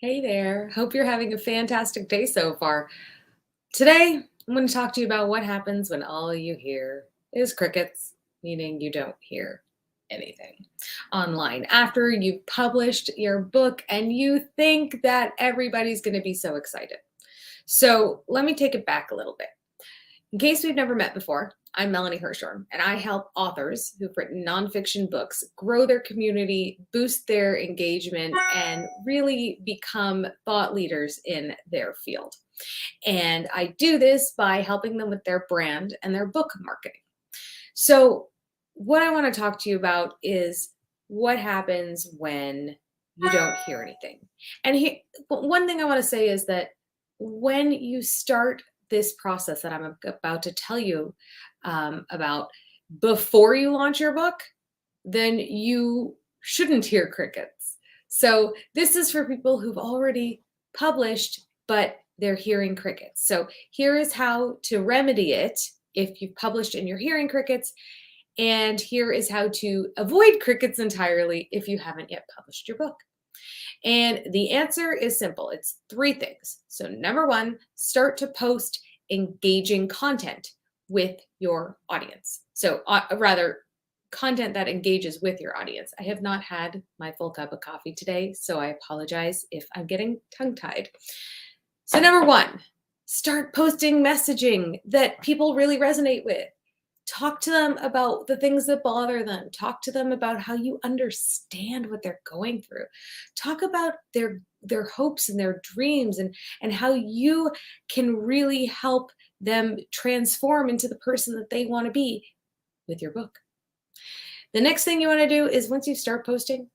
Hey there. Hope you're having a fantastic day so far. Today, I'm going to talk to you about what happens when all you hear is crickets, meaning you don't hear anything online after you've published your book and you think that everybody's going to be so excited. So, let me take it back a little bit. In case we've never met before, I'm Melanie Hirschhorn, and I help authors who've written nonfiction books grow their community, boost their engagement, and really become thought leaders in their field. And I do this by helping them with their brand and their book marketing. So, what I want to talk to you about is what happens when you don't hear anything. And one thing I want to say is that when you start this process that I'm about to tell you about before you launch your book, then you shouldn't hear crickets. So, this is for people who've already published, but they're hearing crickets. So, here is how to remedy it if you've published and you're hearing crickets. And here is how to avoid crickets entirely if you haven't yet published your book. And the answer is simple, it's three things. So, number one, start to post engaging content with your audience. So, rather, content that engages with your audience. I have not had my full cup of coffee today, so I apologize if I'm getting tongue tied. So, number one, start posting messaging that people really resonate with. Talk to them about the things that bother them. Talk to them about how you understand what they're going through. Talk about their hopes and their dreams and how you can really help them transform into the person that they want to be with your book. The next thing you want to do is once you start posting,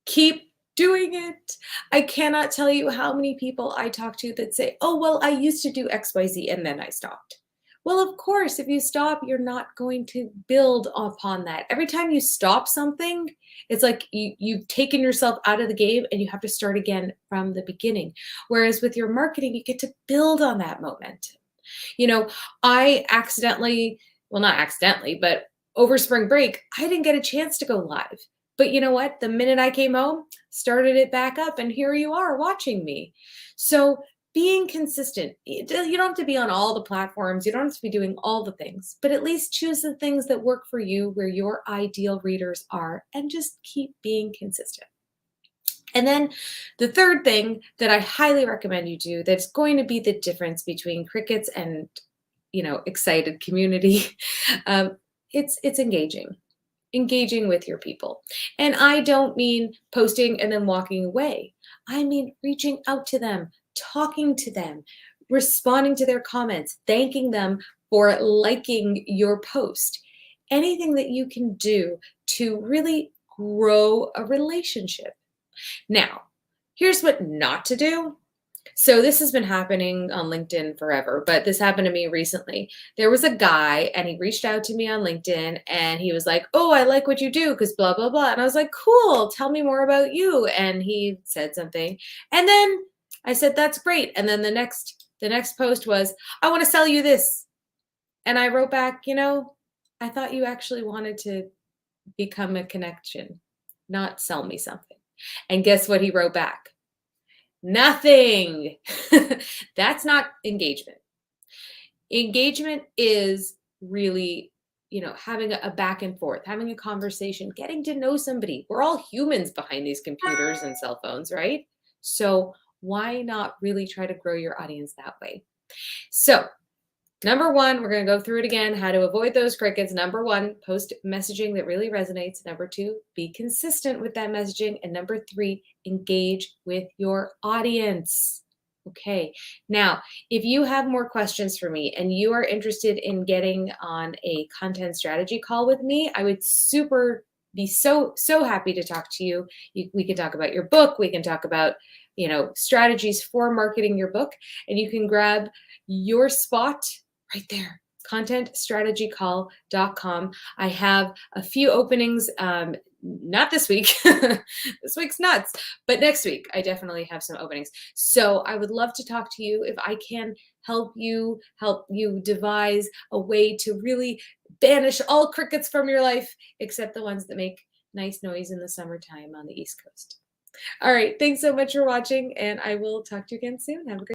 keep doing it. I cannot tell you how many people I talk to that say, "Oh, well, I used to do XYZ and then I stopped." Well, of course, if you stop, you're not going to build upon that. Every time you stop something, it's like you've taken yourself out of the game and you have to start again from the beginning. Whereas with your marketing, you get to build on that momentum. You know, I accidentally, well, not accidentally, but over spring break, I didn't get a chance to go live. But you know what? The minute I came home, started it back up, and here you are watching me. So being consistent, you don't have to be on all the platforms, you don't have to be doing all the things, but at least choose the things that work for you, where your ideal readers are, and just keep being consistent. And then the third thing that I highly recommend you do that's going to be the difference between crickets and excited community, um, it's engaging with your people. And I don't mean posting and then walking away. I mean reaching out to them, talking to them, responding to their comments, thanking them for liking your post. Anything that you can do to really grow a relationship. Now, here's what not to do. So this has been happening on LinkedIn forever, but this happened to me recently. There was a guy and he reached out to me on LinkedIn and he was like, "Oh, I like what you do because blah blah blah." And I was like, "Cool, tell me more about you." And he said something. And then I said, "That's great." And then the next post was, "I want to sell you this." And I wrote back, "I thought you actually wanted to become a connection, not sell me something." And guess what he wrote back? Nothing. That's not engagement. Engagement is really, having a back and forth, having a conversation, getting to know somebody. We're all humans behind these computers and cell phones, right? So why not really try to grow your audience that way? So, number one, we're going to go through it again, how to avoid those crickets. Number one, post messaging that really resonates. Number two, be consistent with that messaging. And number three, engage with your audience. Okay. Now, if you have more questions for me and you are interested in getting on a content strategy call with me, I would be so happy to talk to you. We can talk about your book. We can talk about strategies for marketing your book, and you can grab your spot right there, contentstrategycall.com. I have a few openings, not this week. This week's nuts, but next week I definitely have some openings. So I would love to talk to you if I can help you devise a way to really banish all crickets from your life, except the ones that make nice noise in the summertime on the East Coast. All right. Thanks so much for watching, and I will talk to you again soon. Have a great